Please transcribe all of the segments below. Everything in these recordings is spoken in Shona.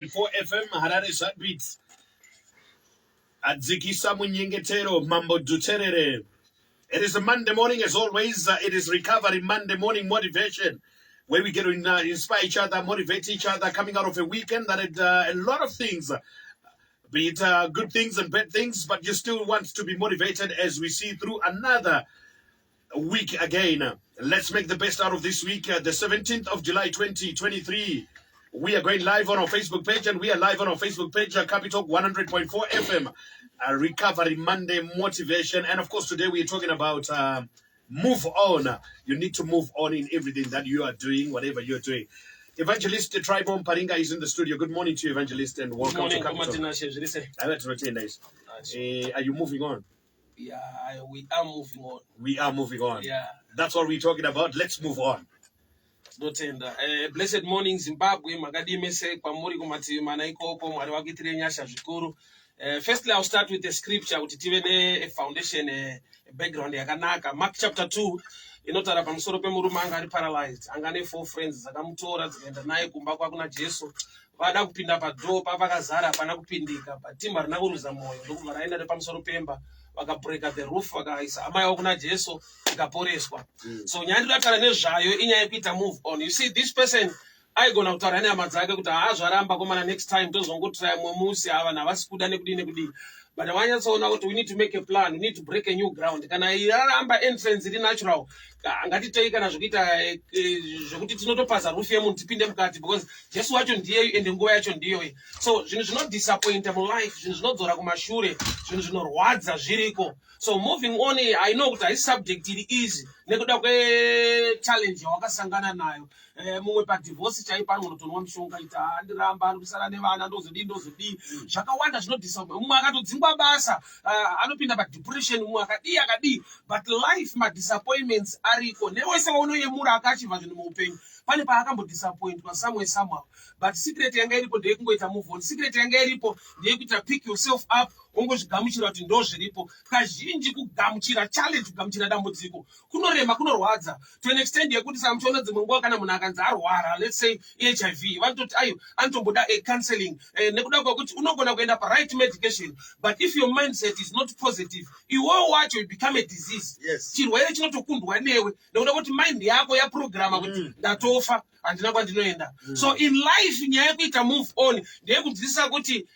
4 FM Harare Beats. Adzikisa Munyengetero Mambo Duterere. It is a Monday morning as always. It is Recovery Monday Morning Motivation, where we get to inspire each other, motivate each other, coming out of a weekend that had a lot of things, be it good things and bad things, but you still want to be motivated as we see through another week again. Let's make the best out of this week, the 17th of July 2023. We are going live on our Facebook page, and we are live on our Facebook page, Capitalk 100.4 FM, Recovery Monday Motivation. And of course, today we are talking about move on. You need to move on in everything that you are doing, whatever you're doing. Evangelist Muparinga is in the studio. Good morning to you, Evangelist, and welcome to Capitalk. Are you moving on? Yeah, we are moving on. We are moving on. Yeah. That's what we're talking about. Let's move on. Blessed morning, Zimbabwe. Magadimese kwamuri kumativi mana ikoko mwari wakitire nyasha zvikuru. Firstly, I'll start with the scripture kuti tive a foundation, a background yakanaka. Mark chapter 2. Inotara pamusoro pemurume anga ari paralyzed. Anga ne 4 friends dzakamutora dzikaenda naye kumba kwakuna Jesu. Vada kupinda padhoo pavakazara hapana kupindika. Timba rina kuruza mwoyo ndokubva raenda nepamusoro pemba. Vakabreka the roof vakaisa hama yavo kuna Jesu ikaporeswa. So nyaya ndinotara nezvayo inyaya yekuita move on. You see, this person aigona kutaura nehama dzake kuti haazvaramba komana next time tozongotry mumwe musi ava navasi kuda nekudini. But wanyatsoona kuti we need to make a plan, we need to break a new ground. Kana iraramba entrance iri natural, ngatitei kana zvokuita zvokuti tinotopasa roof yemunhu tipinde mukati, because Jesu wacho ndiye ende nguva yacho ndiyo. So zvinhu zvinodisappointa mulife, zvinhu zvinodzora kumashure, zvinhu zvinorwadza zviriko. So moving on, I know kuti haisi subject iri easy nekuda kwechallenge yawakasangana nayo. Mumwe padivorce chaipa anotonwa mushonga ita andiramba ari kusara nevana ndozodii zvakawanda zvinodisappoint. Mumwe akatodzingwa basa anopinda padepression, mumwe akadii. But life madisappointments ariko. Newese waunoyemura akachivha zvinhu muupenyu pane paakambodisappointwa somehow. But secret yanga iripo ndeyekungoita move on. Secret yanga iripo ndeyekuita pick yourself up, ungozvigamuchira kuti ndo zviripo. Kazhinji kugamuchira challenge, kugamuchira dambudziko kunorema, kunorwadza to an extent yekuti samuchiona dzimwe nguva kana munhu akanzi arwara, let's say HIV, vanototi ayo anotomboda counseling, nekuda kwekuti unogona kuenda right medication, but if your mindset is not positive, iwewe wacho you become a disease. Yes. Chirwere chinotokundwa newe nekuda kuti mind yako yaprograma kuti ndatofa handina kwandinoenda. So in life nyaya yekuita move on ndeyekudzidzisa kuti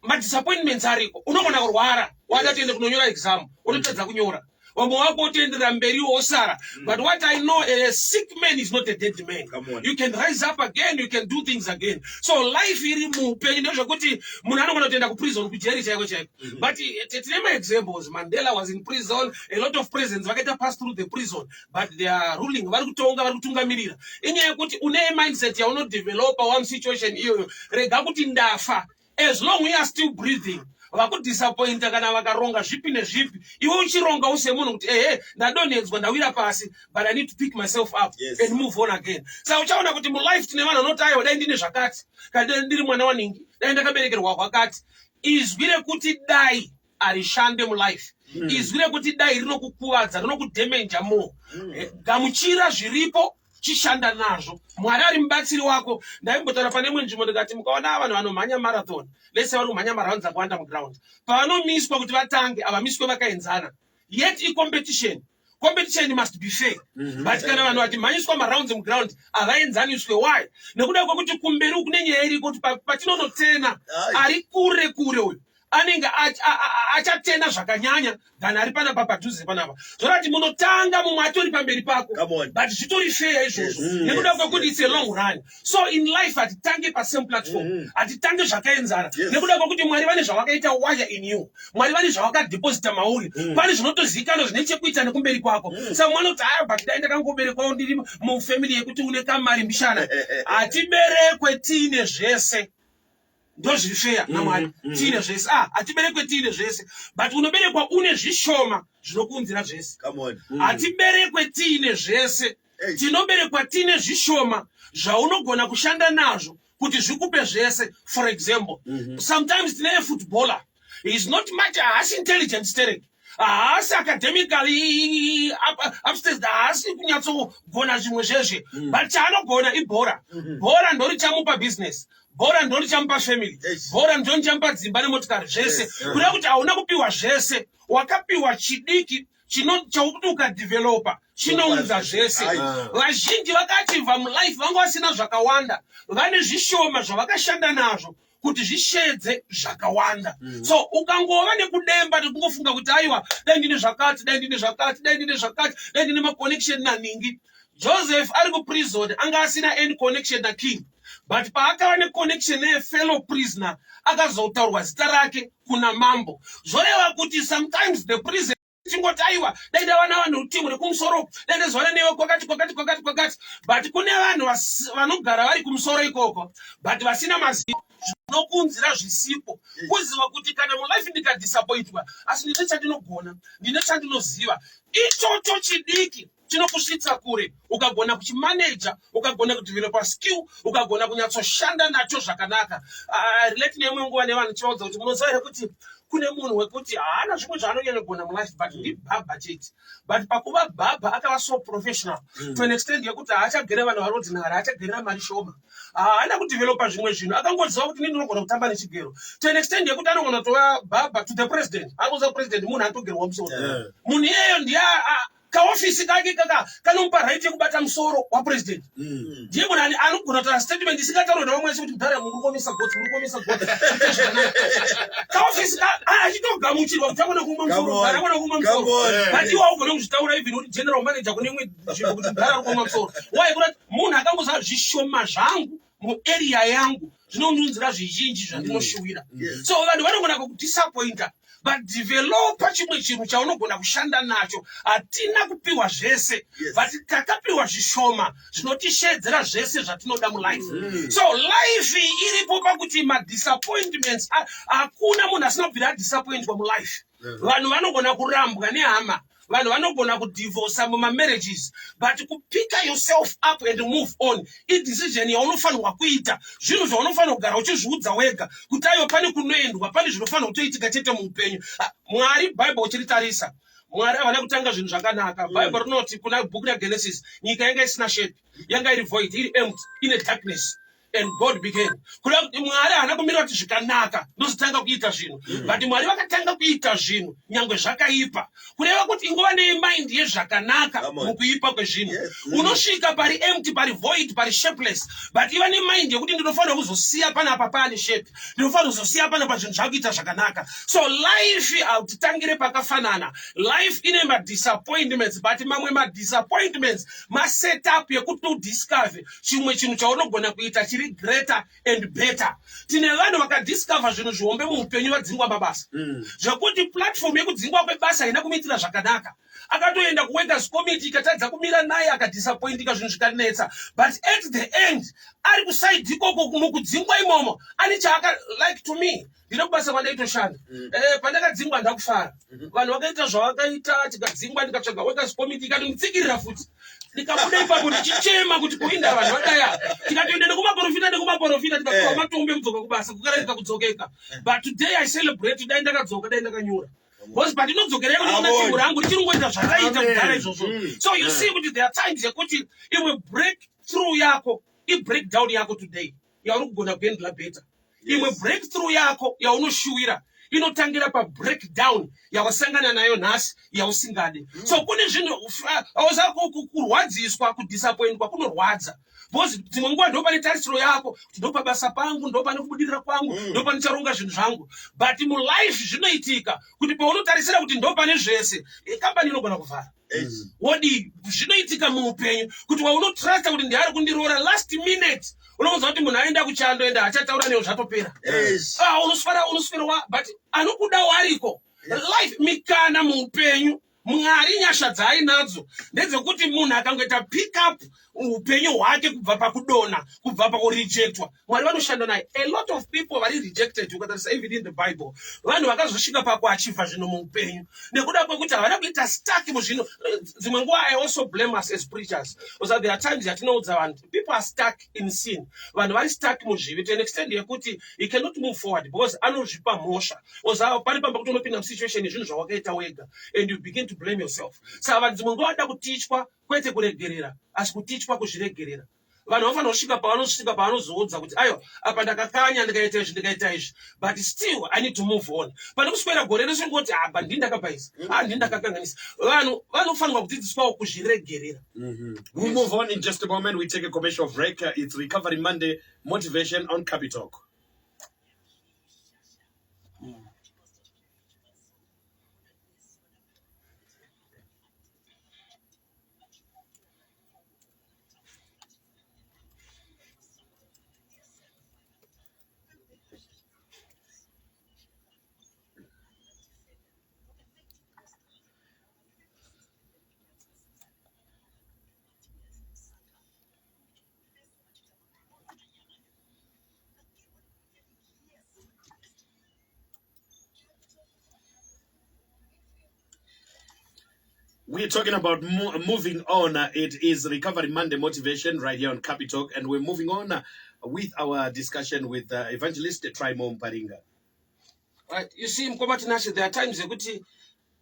madisappointments ariko. Unogona kurwara, wada tiende kunonyora exam, unotadza kunyora, wamwe wako utoenderera mberi wosara. But what I know, a sick man is not a dead man. You can rise up again, you can do things again. So life iri muupenyu ndezvekuti munhu anogona kutoenda kuprison, kujeri chaiko. But tine examples. Mandela was in prison, a lot of prisons vakaita pass through the prison, but they are ruling, vari kutungamirira. Inyaya yekuti une mindset yaunodevelopa one situation iyoyo, rega kuti ndafa. As long we are still breathing, vakudisappointa kana vakaronga zvipi nezvipi, iwe uchironga usemunhu kuti ndadonhedzwa, ndawira pasi, but I need to pick myself up and move on again. Saka uchaona kuti mulife tine vanhu vanoti aiwa dai ndine zvakati, kana ndiri mwana waningi, dai ndakaberekerwa kwakati. Izwi rekuti dai harishande mulife. Izwi rekuti dai rinokukuvadza, rinokudamage more. Gamuchira zviripo, chishanda nazvo. Mwari ari mubatsiri wako. Ndaimbotaura pane imwe nzvimbo ndikati mukaona vanhu vanomhanya marathon, let's say vari kumhanya maraundi dzakawanda muground, pavanomiswa kuti vatange havamiswe vakaenzana, yet i-competition must be fair. But kana vanhu vachimhanyiswa maraundi muground havaenzaniswe. Why? Nekuda kwekuti kumberi uku nenyaya iriko kuti patinonotena ari kure uyu anenge achatena zvakanyanya than ari panapa padhuze panapa. Zvorati munotanga mumwe atori pamberi pako, but zvitori fair izvozvo nekuda kwekuti it's a long run. So in life hatitange pasame platform, hatitange zvakaenzana nekuda kwekuti Mwari vane zvavakaita wire in you, Mwari vane zvavakadeposita mauri, pane zvinotozikanwa zvine chekuita nekumberi kwako. Saka mwana kuti but dai ndakangoberekwawo ndiri mufamily yekuti une kamari mbishana. Hatiberekwe tiine zvese, ndozvifeya naMwari. Tiine zvese, hatiberekwe tiine zvese, but unoberekwa une zvishoma zvinokuunzira zvese. Hatiberekwe tiine zvese, tinoberekwa tiine zvishoma zvaunogona kushanda nazvo kuti zvikupe zvese. For example, sometimes tine footballer, he is not much as intelligent stereki, haasi academically upstairs, haasi kunyatsogona zvimwe zveshe, but chaanogona ibhora. Bhora ndo richamupa business, bhora ndo richamupa family, bhora ndo richamupa dzimba nemotikari zvese. Kuda kuti hauna kupiwa zvese, wakapiwa chidiki chaukuti ukadevelopa chinounza zvese. Vazhinji vakachibva mulife vanga vasina zvakawanda, vane zvishoma zvavakashanda nazvo kuti zvishedze zvakawanda. So ukangova nekudemba nekungofunga kuti aiwa dai ndine zvakati, dai ndine zvakati, dai ndine zvakati, dai ndine maconnection naningi. Joseph ari kuprison anga asina any connection na king, but paakava neconnection nefellow prisoner akazotaurwa zita rake kuna mambo. Zvoreva kuti sometimes the prison chingoti aiwa dai ndavana vanhu timu rekumusoro, dai ndazwana newe kwakati, but kune vanhu vanogara vari kumusoro ikoko but vasina mazivo zvinokunzira zvisipo, kuziva kuti kana mulife ndikadisappointwa asi ndine chandinogona, ndine chandinoziva. Ichocho chidiki chinokusvitsa kure, ukagona kuchimaneja, ukagona kudevelopa skill, ukagona kunyatsoshanda nacho zvakanaka. Relate nemwe nguva nevanhu chivaudza kuti munoziva here kuti kune munhu wekuti haana zvimwe zvaanonyanyogona mulife but ndibhabha chete, but pakuva bhabha akava so professional to an extent yekuti haachagere vanhu varodinari, haachagerera mari shoma, haana kudevelopa zvimwe zvinhu, akangoziva kuti ndinogona kutamba nechigero to an extent yekuti anogona kutova bhabha to the president. Anokuziva president munhu anotogerwa musoro, munhu iyeyo ndiye kaofisi kake kanomupa right yekubata musoro wapresident. Ndiye munhu anogona kutora statement isingataurwa navamwe vese kuti mudhara murukomesa gotsi, kaofisi achitogamuchirwa kuti agona kumwa musoro, agona kumwa musoro, but iwo augona kuzvitaura even kuti general manager kune imwe nzvimbo kuti mudhara ari kumwa musoro. Why? Kuti munhu akangoziva zvishoma zvangu muarea yangu zvinonzwira zvizhinji zvandinoshuwira. So vanhu vanogona kukudisappointa, but developa chimwe chinhu chaunogona kushanda nacho. Hatina kupiwa zvese, but takapiwa zvishoma zvinotishedzera zvese zvatinoda mulife. So life iripo pakuti madisappointments, hakuna munhu asina kubvira adisappointwa mulife. Vanhu vanogona kurambwa nehama, vanhu vanogona kudivorca mumamarriages, but kupika yourself up and move on idecision yaunofanirwa kuita, zvinhu zvaunofanirwa kugara uchizviudza wega kuti aiwa pane kunoendwa, pane zvinofanirwa kutoitika chete muupenyu. Mwari Bible uchiritarisa, Mwari havana kutanga zvinhu zvakanaka. Bible rinoti kuna bhuku raGenesis, nyika yanga isina shape, yanga iri void, iri empty, ine darkness, and God began. Kuda kuti Mwari haana kumirira kuti zvikanaka ndozotanga kuita zvinhu, but Mwari vakatanga kuita zvinhu nyangwe zvakaipa, kureva kuti ingova nemind yezvakanaka mukuipa kwezvinhu. Unosvika pari empty, pari void, pari shapeless, but iva nemind yekuti ndinofanira kuzosiya panapa pane shape, ndinofanira kuzosiya panapa zvinhu zvakuita zvakanaka. So life hautitangire pakafanana. Life ine madisappointments, but mamwe madisappointments masetup yekuti udiscover chimwe chinhu chaunogona kuita chiri greater and better. Tine vanhu vakadiscover zvinhu zvihombe muupenyu vadzingwa mabasa, zvekuti platform yekudzingwa kwebasa haina kumitira zvakanaka. Akatoenda kuworkers committee ikatadza kumira naye akadisappointika zvinhu zvikanetsa, but at the end ari kusaidi ikoko mukudzingwa imomo ane chaaka like to me. Ndine kubasa kwandaitoshanda, pandakadzingwa ndakufara, vanhu vakaita zvavakaita, tikadzingwa ndikatsvaga workers committee ikatonditsikirira futi, ndikabuda ipapo ndichichema kuti kuinda vanhu vadaya, tikatoenda nekumaprofita tikapiwa matombo ekudzoka kubasa kukareka kudzokeka. But today I celebrate, dai ndakadzoka, dai ndakanyura, because pandinodzokerera kunoona timu rangu richingoita zvakaita kudhara izvozvo. So you see kuti there are times yekuti imwe breakthrough yako ibreakdown yako today yauri kugona kuendla better. Imwe breakthrough yako yaunoshuwira inotangira pabreakdown yawasangana nayo nhasi yausingade. So kune zvinhu auza kurwadziswa, kudisappointwa kunorwadza, because dzimwe nguva ndo pane tarisiro yako kuti ndo pabasa pangu, ndo pane kubudirira kwangu, ndo pane charonga zvinhu zvangu, but mulife zvinoitika kuti paunotarisira kuti ndo pane zvese ikambani inogona kuvhara. Wodi zvinoitika muupenyu kuti waunotrasta kuti ndiari kundiroora last minute unokuza kuti munhu aenda kuchando enda achataura newo zvatopera. Unoswera but anokuda wariko. Life mikana muupenyu Mwari nyasha dzainadzo ndedzekuti munhu akangoita pick up upenyu hwake kubva pakudona, kubva pakurejectwa, Mwari vanoshanda naye. A lot of people vari rejected, ukatarisa even in the Bible, vanhu vakazosvika pakuachievha zvinhu muupenyu nekuda kwekuti havana kuita stuck muzvinhu. Dzimwe nguva I also blame us as preachers, because there are times yatinoudza vanhu, people are stuck in sin, vanhu vari stuck muzvivi to an extent yekuti he cannot move forward because anozvipa mhosva, pani pamba kuti unopinda musituation zvinhu zvawakaita wega and you begin to blame yourself. Saka vanhu dzimwe nguva vada kutichwa, kwete kuregerera, asi kutichwa kuzviregerera. Vanhu vafanira kusvika pavanozoudza kuti ayo apa ndakakanya ndikaita izvi, but still I need to move on. Pane kuswera gore rese ngoti apa ndini ndakapaisa, ndini ndakakanganisa. Vanhu vanofanirwa kudzidziswawo kuzviregerera. We'll move on in just a moment. We take a commercial break. It's Recovery Monday Motivation on Capitalk. We're talking about moving on. It is Recovery Monday Motivation right here on Capitalk, and we're moving on with our discussion with Evangelist Muparinga. Right, you see, Mkomatinashe, there are times yekuti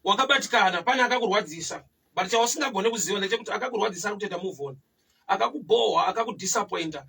wakabatikana pana akakurwadzisa, but chawasingagone kuziva ndechekuti akakurwadzisa kuti move on. Akakubohwa, akakudisappointa,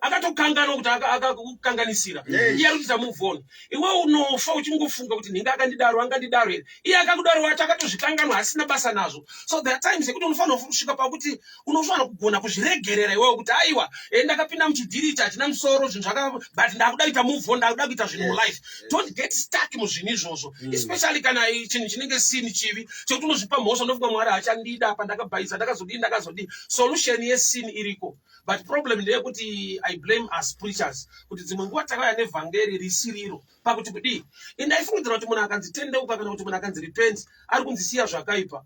akatokangana kuti akakukanganisira. Iye ari kuita move on. Iwe unofa uchingofunga kuti ninga akandidaro here. Iye akakudaro wacho akatozvikanganwa asina basa nazvo. So there are times yekuti unofanira kusvika pakuti unofanira kugona kuzviregerera iwewe kuti aiwa ndakapinda muchidhiriti achina musoro zvinhu but ndakuda kuita move on, ndakuda kuita zvinhu mulife. Don't get stuck muzvinhu izvozvo, especially kana chinhu chinenge sini chivi chekuti unozvipa mhosva unofunga Mwari achandida apa ndakabhaisa ndakazodii. Solution yes sin iriko, but problem ndeyekuti I blame us preachers kuti dzimwe nguva takauya nevhangeri risiriro pakuti kudii indaifungidzira kuti munhu akanzitendeuka kana kuti munhu akanzirepent ari kunzisiya zvakaipa.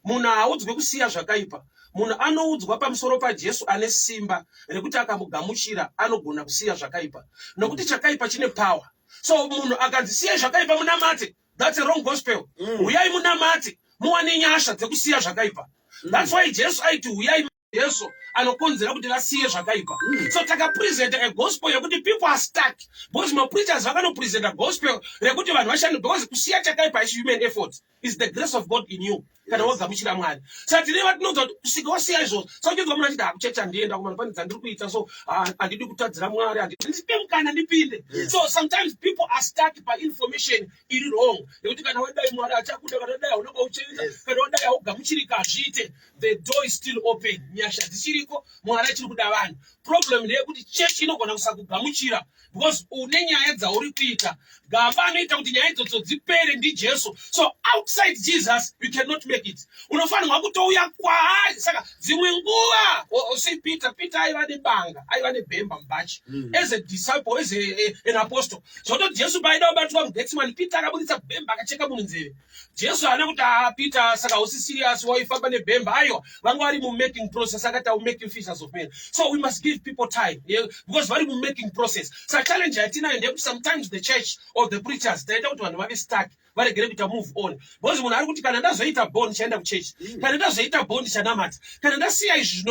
Munhu haudzwe kusiya zvakaipa, munhu anoudzwa pamusoro paJesu ane simba rekuti akamugamuchira anogona kusiya zvakaipa, nokuti chakaipa chine power. So munhu akanzisiya zvakaipa munamate, that's a wrong gospel. Uyai munamate muwane nyasha dzekusiya zvakaipa. That's why Jesu aiti uyai Yesu anokonzera kuti vasiye zvakaipa. So takapresent a gospel yekuti people are stuck, because my preachers vakanopresent a gospel rekuti vanhu vashande, because kusiya chakaipa is human effort, is the grace of God in you kana wagamuchira Mwari. Saka tineva tinodza kuti kusika wasiya izvozvo. So uchinzwa munhu achiti kuchecha ndienda kumana pane dzandiri kuita, so handidi kutadzira Mwari, ndipe mukana ndipinde. So sometimes people are stuck by information iri wrong, yekuti kana wadai Mwari achakuda, kana wadai unenge uchenza, kana wadai haugamuchirika azviite, the door is still open. Nyasha dzichiriko, Mwari achiri kuda vanhu. Problem ndeyekuti church inogona kusakugamuchira because une nyaya dzauri kuita, gamba anoita kuti nyaya idzodzo dzipere ndiJesu. So outside Jesus you cannot make it. Unofanirwa kutouya kwaari. Saka dzimwe nguva see Peter aiva nebanga, aiva nebhemba mubachi, as a disciple, as an apostle. Zvototi Jesu paaida kubatwa muGetsemani, Peter akabuditsa bhemba akacheka munhu nzeve. Jesu haana kuti Peter saka usi serious waifamba nebhemba. Aiwa vanga vari making process, akati making fishers of men. So we must give people time, because vari making process. So challenge yatinayo ndeyekuti sometimes the church or the preachers taita kuti vanhu vave stuck, varegere kuita move on, because munhu ari kuti kana ndazoita bond chaenda kuchechi, kana ndazoita bond chanamata, kana ndasiya izvi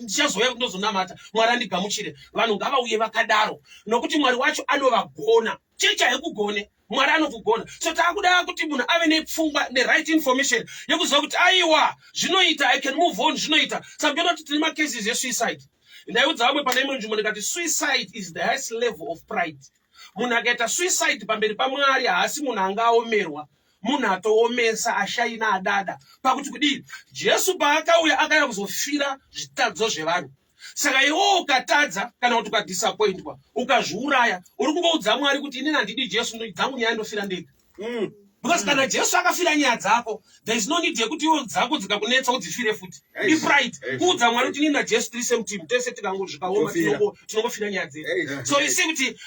ndichazoya ndozonamata, Mwari andigamuchire. Vanhu ngavauye vakadaro, nokuti Mwari wacho anovagona. Chechi haikugone, Mwari anokugona. So taakuda kuti munhu ave nepfungwa right information yekuziva kuti aiwa zvinoita, I can move on, zvinoita. Saka ndinoda kuti tine macases esuicide. Ndaiudza vamwe pane imwe nzvimbo ndikati suicide is the highest level of pride. Munhu akaita suicide pamberi paMwari haasi munhu angaomerwa, munhu atoomesa, ashaina, adada. Pakuti kudii Jesu paakauya akauya kuzofira zvitadzo zvevanhu. Saka iwe ukatadza kana kuti ukadisappointwa ukazviuraya, uri kungoudza Mwari kuti inini handidi Jesu, dzangu nyaya ndofira ndega. Because kana Jesu akafira nyaya dzako, there is no need yekuti iwe dzako dzikakunetsa udzifire futi. Pride. Kuudza Mwari kuti inini naJesu tiri same team, tese tikangozvikaoma tinongofira nyaya dzedu. So you see kuti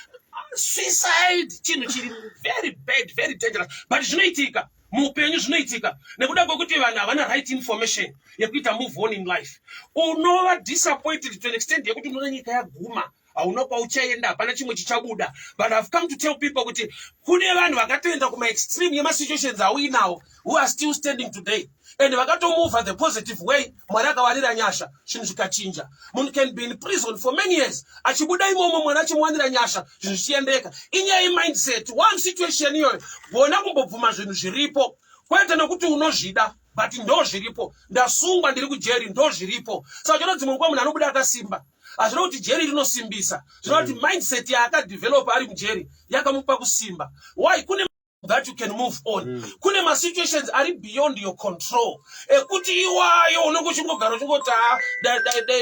suicide chinhu chiri very bad, very dangerous, but zvinoitika. muupenyu zvinoitika nekuda kwekuti vanhu havana right information yekuita move on in life. Unova disappointed to an extent yekuti unoona nyika yaguma hauna kwauchaenda, hapana chimwe chichabuda. But I've come to tell people kuti kune vanhu vakatoenda kuma extreme yemasituations awinawo who are still standing today, and vakatomove the positive way. Mwari akawanira nyasha, zvinhu zvikachinja. Munhu can be in prison for many years, achibuda imomo Mwari achimuwanira nyasha, zvinhu zvichiendeka. Inyaya yemindset, one situation iyoyo gona kumbobvuma zvinhu zviripo, kwete nokuti unozvida, but ndo zviripo. Ndasungwa ndiri kujeri, ndo zviripo. Saka chino dzimwe nguva munhu anobuda akasimba. Azvino kuti jeri rinosimbisa. Zvino kuti mindset yaakadevelop ari mujeri yakamupa kusimba. Why? Kune that you can move on. Kune ma situations are beyond your control. Ekuti iwayo unongo chingogara chingoti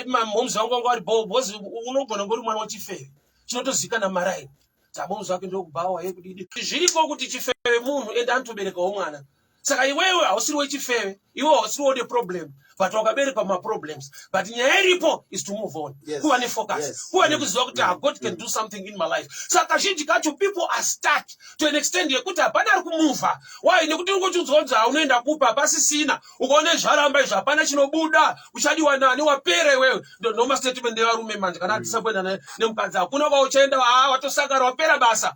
mamoms vangu vangu ari bozi unogona ngori mwana wachifeve. Chinotozikana maraini. Tamoms wake ndo kubawa yekudidi. Zviriko kuti chifeve munhu ende anotoberekawo mwana. Saka iwewe hausiri wechifeve, iwewe hausiri wode problem. But wakabereka ma problems. But nyaya iripo is to move on. Kuva ne focus. Kuva ne kuziva kuti God can do something in my life. Saka zhinji kacho people are stuck to an extent yekuti hapana ari kumuva. Why? Nekuti ungochidzonza unoenda kupa pasisina. Ukaone zvaramba izvo hapana chinobuda. Uchadiwa nani wapere wewe. Ndoma statement yevarume manje kana disappointed nemukadzi ako. Kuna uchaenda watosakara wapera basa.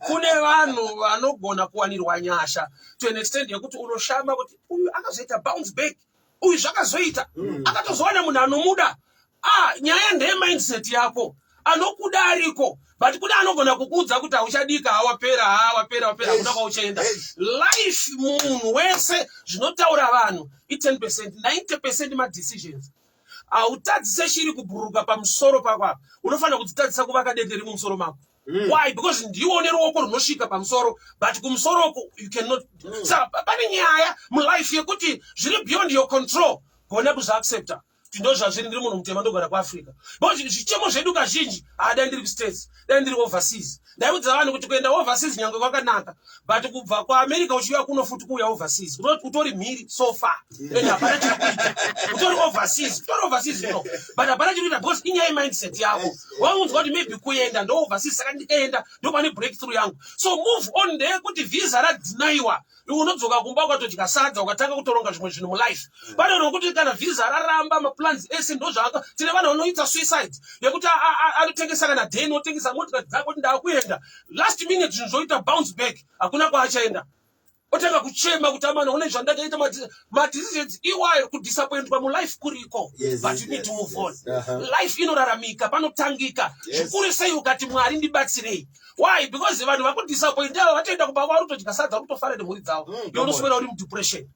Kune vanhu vanogona kuwanirwa nyasha to an extent yekuti unoshama kuti uyu akazoita bounce back. Uyu zvakazoita akatozowana munhu anomuda. Nyaya ndeye mindset yako, anokuda ariko, but kuna anogona kukuudza kuti hauchadika, wapera kuda kwauchaenda. Life munhu wese zvinotaura vanhu i10%, 90% madecisions. Hautadzise shiri kubhuruka pamusoro pako, unofanira kudzitadzisa kuvaka dendere mumusoro mako. Why? Because ndiwo neruoko runosvika pamusoro, but kumusoro you cannot. Saka pane nyaya mulife yekuti zviri beyond your control, gona kuzviaccepta. Ndo zvazviri ndiri munhu mutema ndogara kuAfrica. Because zvichemo zvedu kazhinji dai ndiri kustates, dai ndiri overseas. Ndaudza vanhu kuti kuenda overseas nyange kwakanaka, but kubva kuAmerica uchiuya kuno futi kuuya overseas. Utori mhiri so far. And hapana chikuita. Utori overseas no. But hapana chikuita because inyaya mindset yako. Waunzwa kuti maybe kuenda ndo overseas saka ndikaenda ndo pane breakthrough yangu. So move on there kuti visa radeniwa. Unodzoka kumba ukatodya sadza ukatanga kutoronga zvimwe zvinhu mulife. Pane nokuti kana visa raramba plans ese ndo zvaka tine vanhu vanoita suicide yekuti anotengesa kana deni otengesa motikari dzako kuti ndakuenda last minute zvinhu zvoita bounce back hakuna kwaachaenda otanga kuchema kuti amana une zvandakaita madecisions iwayo kudisappointwa mulife kuriko. But you need to move on. Life inoraramika panotangika zvikuru sei ukati Mwari ndibatsirei. Why? Because vanhu vakudisappoint avo vatoenda kuba kwari kutodya sadza kutofara nemhuri dzavo yonoswera uri mudepression.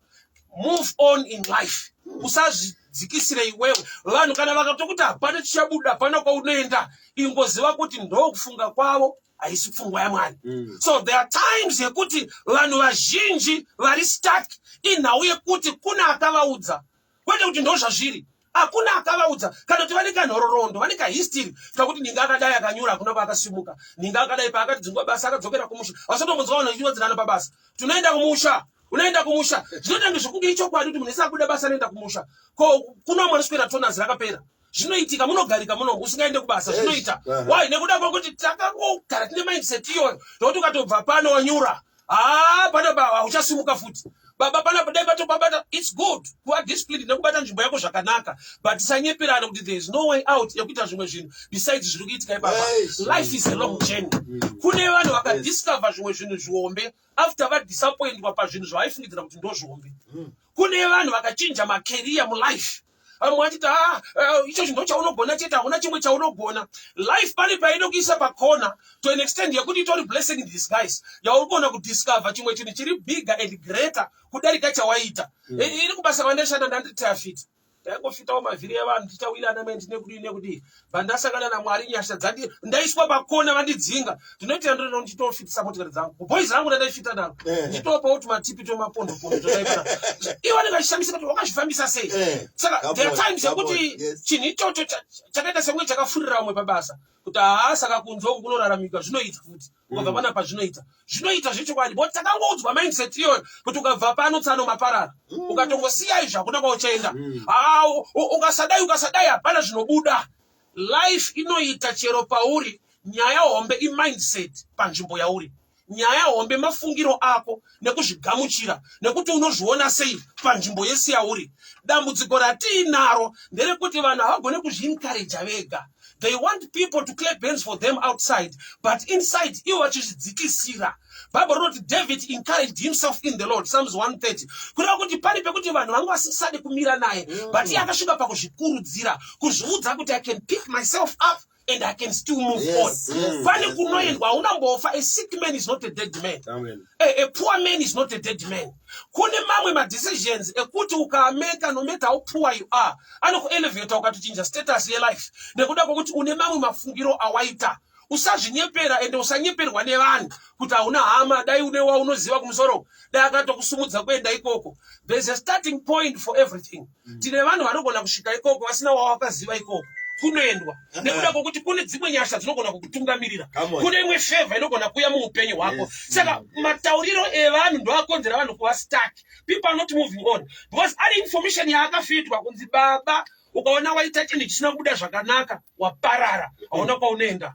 Move on in life. Usazvidzikisire iwewe. Vanhu kana vakatokuti hapana chichabuda hapana kwaunoenda, ingoziva kuti ndo kufunga kwavo haisi pfungwa yaMwari. So there are times yekuti vanhu vazhinji vari stuck inhau yekuti kuna akavaudza, kwete kuti ndo zvazviri. Hakuna akavaudza kana kuti vane kanhororondo, vane kahistory kakuti ninga akadai akanyura hakuna kwaakasimuka, ninga akadai paakadzingwa basa akadzokera kumusha. Vasatongonzwa vanhu vachiwadzirana pabasa, tunoenda kumusha, unaenda kumusha. Zvinotange zvokunge ichokwadi kuti munhu ese akuda basa anoenda kumusha. Ko kuna mwanoswera tonazi rakapera. Zvinoitika munogarika muno usingaende kubasa zvinoita. Why? Nekuda kwokuti takangogara tine mindset iyoyo ndokuti ukatobva pano wanyura pano hauchasimuka futi. Baba pana padai patobabata, it's good kuva disciplined nekubata nzvimbo yako zvakanaka, but tisanyeperana kuti there is no way out yekuita zvimwe zvinhu besides zviri kuitika ipapa. Life is a long journey. Kune vanhu vakadiscover zvimwe zvinhu zvihombe after vadisappointwa pazvinhu zvavaifungidzira kuti ndo zvihombe. Kune vanhu vakachinja macareer mulife. Amwe achiti icho chinhu chaunogona chete hakuna chimwe chaunogona. Life pane painokuisa pakona to an extent yekuti itori blessing in disguise yaurikuona kudiscover chimwe chinhu chiri bigger and greater kudarika chawaita. Iri kubasa kwandashanda ndanditi afita taingofitawo mavhiri evanhu tichawirana nekudii bandasangana naMwari nyasha dzandi ndaiswa pakona vandidzinga ndinoita ndono nditofitisa motikari dzangu boys rangu ndaifita naro nditopa kuti matipi tomapondo totaipana iwo ndingachishambisa kuti wakazvifambisa sei. Saka there are times yekuti chinhu ichocho chakaita semwe chakafurira umwe pabasa kuti saka kunzwa kunoraramika zvinoita futi ukabva pana pazvinoita zvechokwadi bo takangoudzwa mindset iyoyo kuti ukabva pano tsano maparara ukatongosiya izvo hakuna kwauchaenda. Ukasadai hapana zvinobuda. Life inoita chero pauri nyaya hombe imindset panzvimbo yauri. nyaya hombe mafungiro ako nekuzvigamuchira nekuti unozviona sei panzvimbo yese yauri. Dambudziko ratiinaro nderekuti vanhu havagone kuzviencouragea vega. They want people to clap hands for them outside, but inside ivo vachizvidzikisira. Bible wrote David encouraged himself in the Lord, Psalms 130. Kureva kuti pari pekuti vanhu vanga vasisade kumira naye, but iye akasvika pakuzvikurudzira, kuzviudza kuti I can pick myself up and I can still move on. Pane kunoendwa unambofa. A sick man is not a dead man. Amen. A poor man is not a dead man. Kune mamwe decisions ekuti ukameka no matter how poor you are, anokuelevate ukatochinja status ye life. Nekuda kwokuti une mamwe mafungiro awaita. Usazvinyepera ende usanyeperwa nevanhu kuti hauna hama, dai unewa unoziva kumusoro, dai akatokusumudza kuenda ikoko. There's a starting point for everything. Tine vanhu vanogona kusvika ikoko vasina wawakaziva ikoko. Kunoendwa nekuda kwokuti kune dzimwe nyasha dzinogona kukutungamirira, kune imwe favor inogona kuuya muupenyu hwako. Saka matauriro evanhu ndoakonzera vanhu kuva stuck. People are not moving on because ari information yaakafitwa kunzi baba, ukaona waita chinhu chisina kubuda zvakanaka, waparara, hauna kwaunoenda.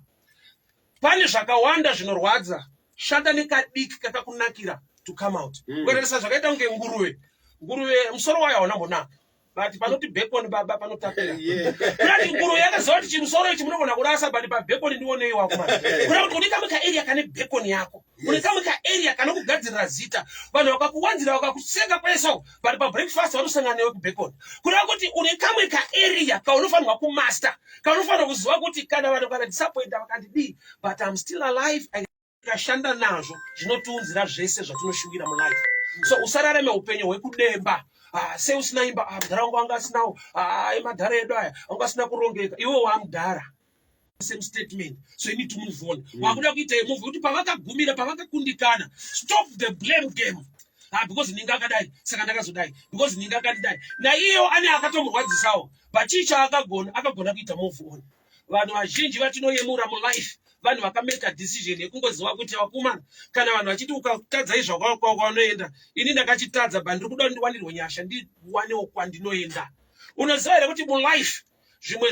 Pane zvakawanda zvinorwadza, shanda nekadiki kakakunakira to come out. Kueresa zvakaita kunge nguruve. Nguruve musoro wayo hauna mbonaka, but panoti bacon baba panotapira. Kuti nguruve yakaziva kuti chimusoro ichi munogona kurasa, but pabacon ndionei wako manje. Kuti une kamwe kaarea kane bacon yako, une kamwe kaarea kanokugadzirira zita, vanhu vakakuwanzira vakakuseka kwesoko, but pabreakfast vanosangana newe kubacon. Kureva kuti une kamwe kaarea kaunofanirwa kumaster, kaunofanirwa kuziva kuti kana vanhu vakadisappointa vakandidii, but I'm still alive. Kashanda nazvo zvinotiunzira zvese zvatinoshuvira mulife. So usararame upenyu hwekudemba. Sei usina imba, mudhara wangu anga asinawo, emadhara edu aya anga asina kurongeka. Iwe wamudhara. Same statement. So you need to move on. Wakuda kuita move kuti pavakagumira, pavakakundikana, stop the blame game. Because ninga akadai saka ndakazodai, because ninga akadai na iyo ane akatomurwadzisawo, but chicha akagona kuita move on. Vanhu vazhinji vatinoyemura mulife, vanhu vakameka decision yekungoziva kuti vakomana, kana vanhu vachiti ukatadza izvako kwaunoenda, ini ndakachitadza but ndiri kuda ndiwanirwe nyasha ndiwanewo kwandinoenda. Unoziva here kuti mulife zvimwe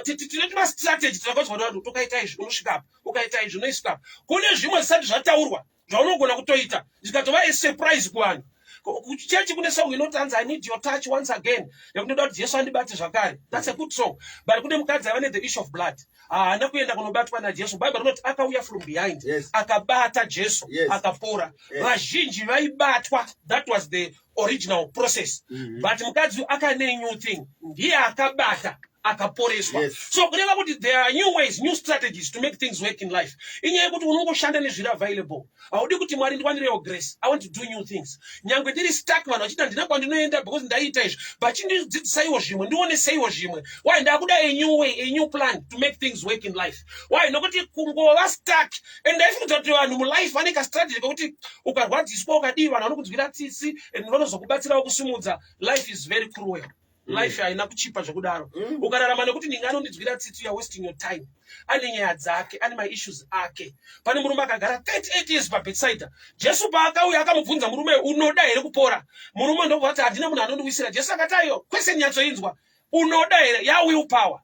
tine mastrategy takakudzwa navanhu, tokaita izvi unosvika apa, ukaita izvi unoisvika apa. Kune zvimwe zvisati zvataurwa zvaunogona kutoita zvikatova a surprise kuvanhu. Kuchechi kune song inotanza I need your touch once again. Yakunoda kuti Jesu andibate zvakare. That's a good song. But kune mukadzi vane the issue of blood. Haana kuenda kunobatwa naJesu. Bible rinoti akauya from behind. Akabata Jesu. Akapora. Vazhinji vaibatwa. That was the original process. But mukadzi akane new thing. Ndiye akabata. Akaporeswa. So kureva kuti there are new ways, new strategies to make things work in life. Inyaya kuti unongoshanda nezviri available. Haudi kuti Mwari ndiwanirewo grace. I want to do new things. Nyangwe ndiri stuck vanhu vachita ndina kwandinoenda because ndaita izvi. But chindidzidzisaiwo zvimwe, ndionesaiwo zvimwe. Why ndakuda a new way, a new plan to make things work in life. Why nokuti kungova stuck. And ndaifunza kuti vanhu mulife vane ka strategy kuti ukarwadziswa ukadii vanhu vanokudzwira tsitsi and vanozokubatsirawo kusumudza. Life is very cruel. Life haina kuchipa zvakudaro. Ukararama nekuti ndinganondidzwira tsitsi, you are wasting your time. Ane nyaya dzake, ane my issues ake. Pane murume akagara 38 years pabedside. Jesu paakauya akamubvunza murume, unoda here kupora? Murume ndobva ati handina munhu anondiwisira. Jesu akati aiyo, kwese nyatsoinzwa. Unoda here, ya willpower.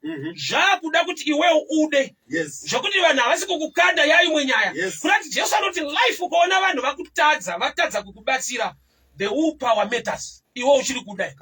Zvakuda kuti iwewo ude. Zvakuti vanhu havasi kukukanda yaimwe nyaya. Kurati Jesu anoti life ukaona vanhu vakutadza, vatadza kukubatsira. The willpower matters. Iwo uchiri kudai.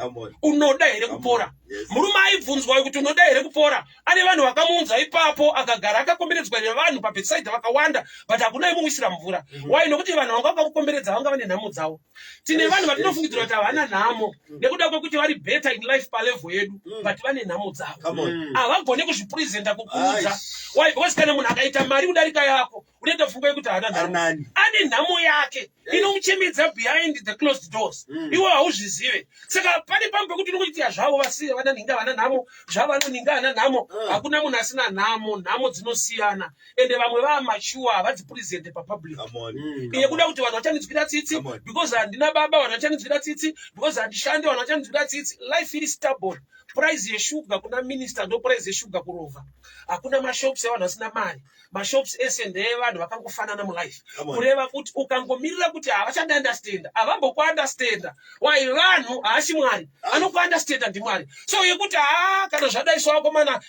Unoda here kupora. Murume aibvunzwa kuti unoda here kupora. Ane vanhu vakamuunza ipapo akagara akakomberedzwa nevanhu pabedside vakawanda, but hakuna aimuwisira mvura. Why? Nokuti vanhu vanga vakamukomberedza vanga vane nhamo dzavo. Tine vanhu vatinofungidzira kuti havana nhamo nekuda kwekuti vari better in life palevel yedu, but vane nhamo dzavo. Havagone kuzvipresenta kukuudza. Why? Because kana munhu akaita mari kudarika yako, unoita pfungwa yekuti haana nhamo. Ane nhamo yake inomuchemedza behind the closed doors. Iwe hauzvizive. Saka pane pamwe pekuti unokuitira zvavo vasiye vana ninga vana nhamo, zvavo vanoninga vana nhamo. Hakuna munhu asina nhamo, nhamo dzinosiyana. Ende vamwe vamachua havadzipresente papublic. Iye kuda kuti vanhu vachandidzwira tsitsi, because handina baba vanhu vachandidzwira tsitsi, because handishandi vanhu vachandidzwira tsitsi. Life is stubborn. Price yeshuga kuna minister ndo price yeshuga kurova. Hakuna mashops evanhu vasina mari. Mashops ese ndeevanhu vakangofanana mulife. Kureva kuti ukangomirira kuti havachandi-understanda, havamboku-understanda. Why vanhu haashi Mwari, anoku-understanda ndiMwari. So yekuti kana zvadaiswa wako mana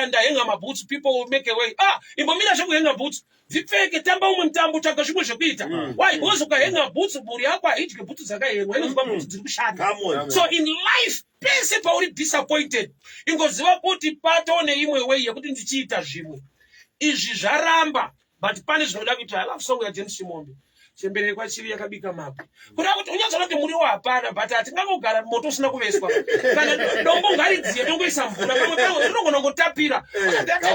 ndahenga maboots, people will make a way. Imbomira zvekuhenga boots. Zvipfeke tamba umwe mutambo tsvaga zvimwe zvekuita. Why? Because ukahenga boots mhuri yako haidye boots dzakahengwa, inoziva boots dziri kushanda. So in life, pese pauri disappointed, ingoziva kuti patoo neimwe way yekuti ndichiita zvimwe. Izvi zvaramba, but pane zvinoda kuita. I love song yaJames Chimombe. Chembere kwachiri yakabika mapi. Kuda kuti unyatsona kuti muriwo hapana, but atingangogara moto usina kuveswa. Kana dombo ngaridziye tongoisa mvura, pamwe pamwe rinogona kungotapira.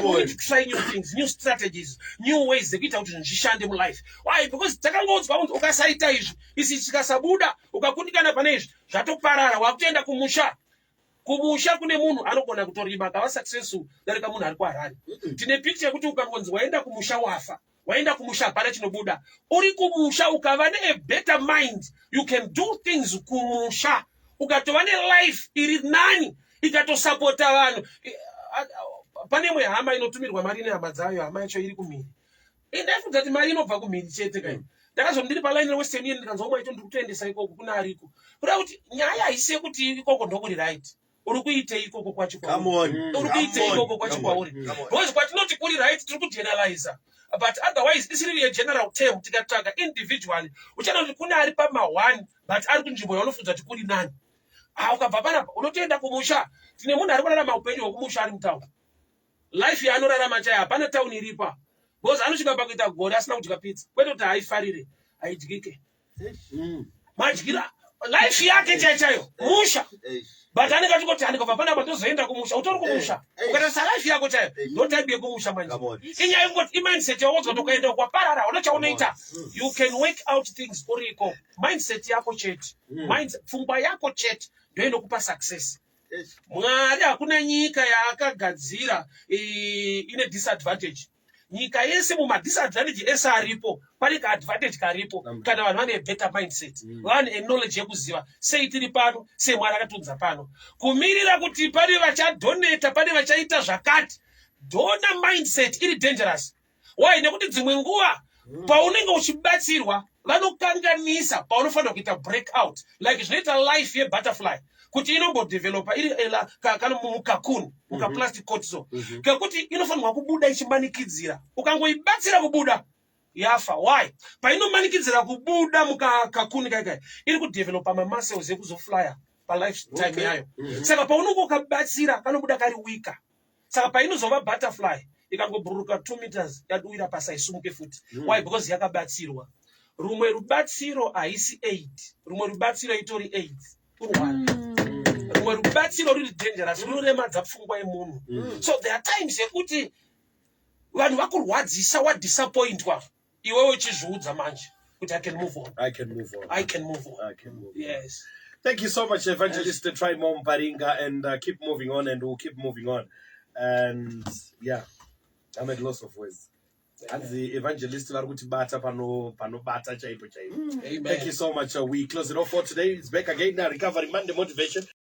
We need to try new things, new strategies, new ways dzekuita kuti zvishande mulife. Why? Because takangodzwa kuti ukasaita izvi, isi chikasabuda, ukakundikana pane izvi, zvatoparara, wakutoenda kumusha. Kumusha kune munhu anogona kutorima akava successful darika munhu ari kuHarare. Tine picture yekuti ukangonzi waenda kumusha wafa. Waenda kumusha hapana chinobuda. Uri kumusha ukava ne a better mind, you can do things kumusha. Ukatova ne life iri nani, ikatosapota vanhu. Pane imwe hama inotumirwa mari nehama dzayo, hama yacho iri kumhiri. Ndaifunga kuti mari inobva kumhiri chete kai. Ndakazoti ndiri paline Western Union ndikanzwa umwe acho ndiri kutoendesa ikoko kuna ariko. Kuda kuti nyaya haisi yekuti ikoko ndokuri right. Uri kuite ikoko kwacho kwauri. Uri kuite ikoko kwacho kwauri. Because kwatinoti kuri right tiri kugeneralize. But otherwise, this is really a general term. Tikatsvaga individually. Uchana kuti kune ari pama 1, but ari kunzvimbo yaunofunga kuti kuri nani. Ukabva panapa unotoenda kumusha. Tine munhu ari kurarama upenyu hwekumusha ari mutauni. Life yaanorarama chaiyo hapana tauni iripa. Because anosvika pakuita gore asina kudya pizza. Kwete kuti haifarire, haidyike. Madyira life yake chaiyo musha. But anenge achingoti andikabva panapa ndozoenda kumusha. Utori kumusha. Ukatarisa life yako chaiyo ndotaibie kumusha manje. Inyaya yekungoti imindset yawodzwa tokaenda kwaparara unachaunoita. You can work out things uriko. Mindset yako chete. Pfungwa yako chete ndio inokupa success. Mwari hakuna nyika yaakagadzira ine disadvantage. Nyika yese mumadisadvantage ese aripo, pane kaadvantage karipo, kana vanhu vane better mindset, vane knowledge yekuziva, sei tiri pano, sei Mwari akatunza pano. Kumirira kuti pane vachadoneta, pane vachaita zvakati, donor mindset iri dangerous. Why? Nekuti dzimwe nguva, paunenge uchibatsirwa, vanokanganisa, paunofanira kuita breakout, like zvinoita life yebutterfly. Kuti inombodevelopa iri kana mukakuni mukaplastic cortisol kuti inofanirwa kubuda ichimanikidzira. Ukangoibatsira kubuda yafa. Why? Painomanikidzira kubuda mukakuni kaikai iri kudevelopa mamuscles ekuzoflya palifetime yayo. Saka paunenge ukabatsira kanobuda kari wika. Saka painozova butterfly ikangobhururuka 2 meters yaduwira pasi haisimuke futi. Why? Because yakabatsirwa. Rumwe rubatsiro haisi 8, rumwe rubatsiro itori 8 rumwe rubatsiro ruri dangerous, runoremadza pfungwa yemunhu. So there are times yekuti vanhu vakurwadzisa wadisappointwa, iwewe uchizviudza manje kuti I can move on. I can move on. Yes. Thank you so much, Evangelist. Try more Muparinga and keep moving on, and we'll keep moving on. And yeah, I'm at loss of words. And the Evangelist bata pano bata chaipo chaipo. Thank you so much. We close it off for today. It's back again now. Recovery Monday Motivation.